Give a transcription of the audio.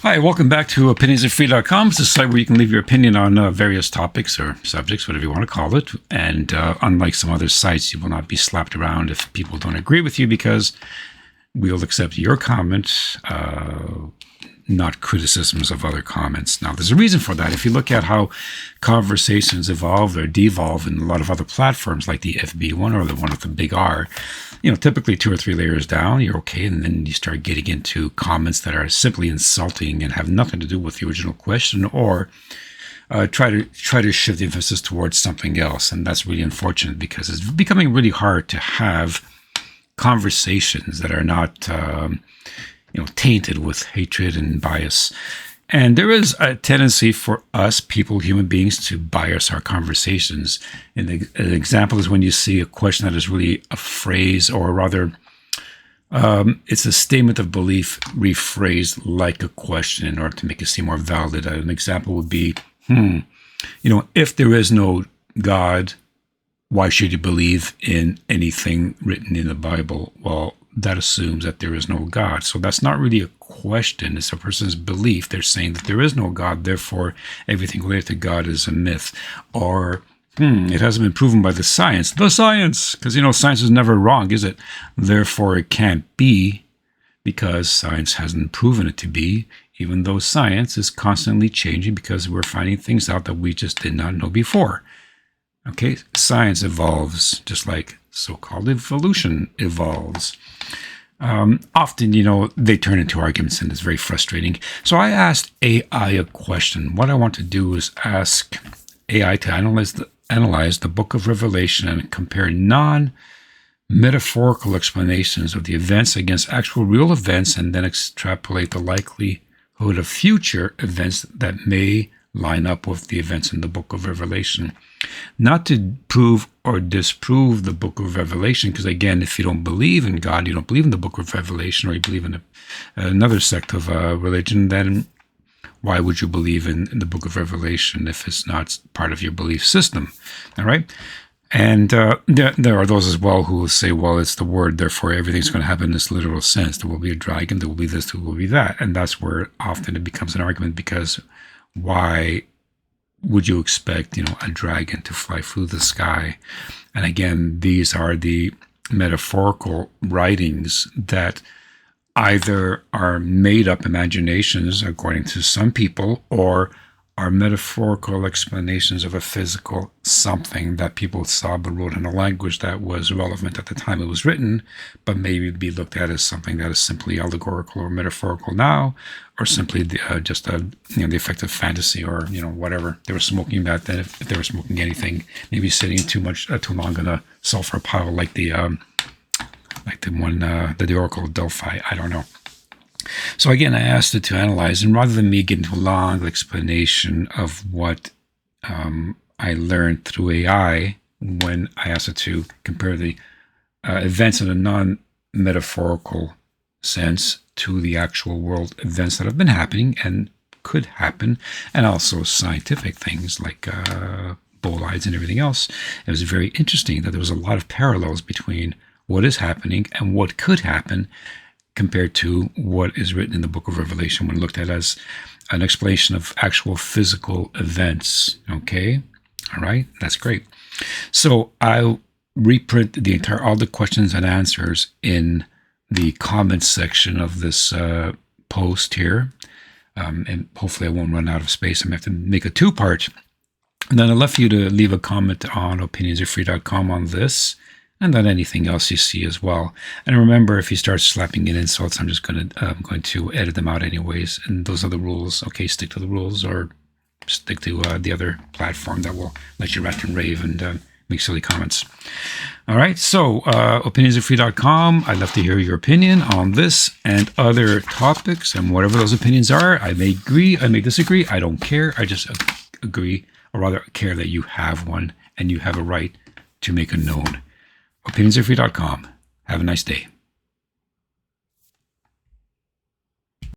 Hi, welcome back to opinionsarefree.com. It's a site where you can leave your opinion on various topics or subjects, whatever you want to call it. And unlike some other sites, you will not be slapped around if people don't agree with you, because we'll accept your comment, not criticisms of other comments. Now, there's a reason for that. If you look at how conversations evolve or devolve in a lot of other platforms like the FB one or the one with the big R, typically 2 or 3 layers down, you're okay. And then you start getting into comments that are simply insulting and have nothing to do with the original question, or try to shift the emphasis towards something else. And that's really unfortunate, because it's becoming really hard to have conversations that are not tainted with hatred and bias. And there is a tendency for us people, human beings, to bias our conversations. And an example is when you see a question that is really a phrase, or rather, it's a statement of belief rephrased like a question in order to make it seem more valid. An example would be, if there is no God, why should you believe in anything written in the Bible? Well, that assumes that there is no God. So that's not really a question. It's a person's belief. They're saying that there is no God, therefore everything related to God is a myth. Or, it hasn't been proven by the science. The science! Because, science is never wrong, is it? Therefore it can't be, because science hasn't proven it to be, even though science is constantly changing because we're finding things out that we just did not know before. Okay, science evolves just like so-called evolution evolves. Often, they turn into arguments, and it's very frustrating. So I asked AI a question. What I want to do is ask AI to analyze the book of Revelation and compare non-metaphorical explanations of the events against actual real events, and then extrapolate the likelihood of future events that may line up with the events in the book of Revelation. Not to prove or disprove the book of Revelation, because again, if you don't believe in God, you don't believe in the book of Revelation, or you believe in another sect of religion, then why would you believe in the book of Revelation if it's not part of your belief system? All right? And there are those as well who will say, well, it's the word, therefore everything's going to happen in this literal sense. There will be a dragon, there will be this, there will be that. And that's where often it becomes an argument, because why would you expect, a dragon to fly through the sky? And again, these are the metaphorical writings that either are made up imaginations, according to some people, or are metaphorical explanations of a physical something that people saw but wrote in a language that was relevant at the time it was written, but maybe be looked at as something that is simply allegorical or metaphorical now, or simply the effect of fantasy, or whatever they were smoking back then. If they were smoking anything, maybe sitting too long in a sulfur pile, like the Oracle of Delphi. I don't know. So again, I asked it to analyze, and rather than me get into a long explanation of what I learned through AI, when I asked it to compare the events in a non-metaphorical sense to the actual world events that have been happening and could happen, and also scientific things like bolides and everything else, it was very interesting that there was a lot of parallels between what is happening and what could happen, compared to what is written in the book of Revelation when looked at as an explanation of actual physical events. Okay? All right? That's great. So I'll reprint all the questions and answers in the comments section of this post here. And hopefully I won't run out of space. I'm going to have to make a 2-part. And then I'd love for you to leave a comment on opinionsarefree.com on this, and then anything else you see as well. And remember, if you start slapping in insults, I'm just going to edit them out anyways. And those are the rules. Okay, stick to the rules, or stick to the other platform that will let you rant and rave and make silly comments. All right, so opinionsarefree.com. I'd love to hear your opinion on this and other topics, and whatever those opinions are. I may agree, I may disagree. I don't care. I just agree, or rather care that you have one and you have a right to make it known. opinionsarefree.com. Have a nice day.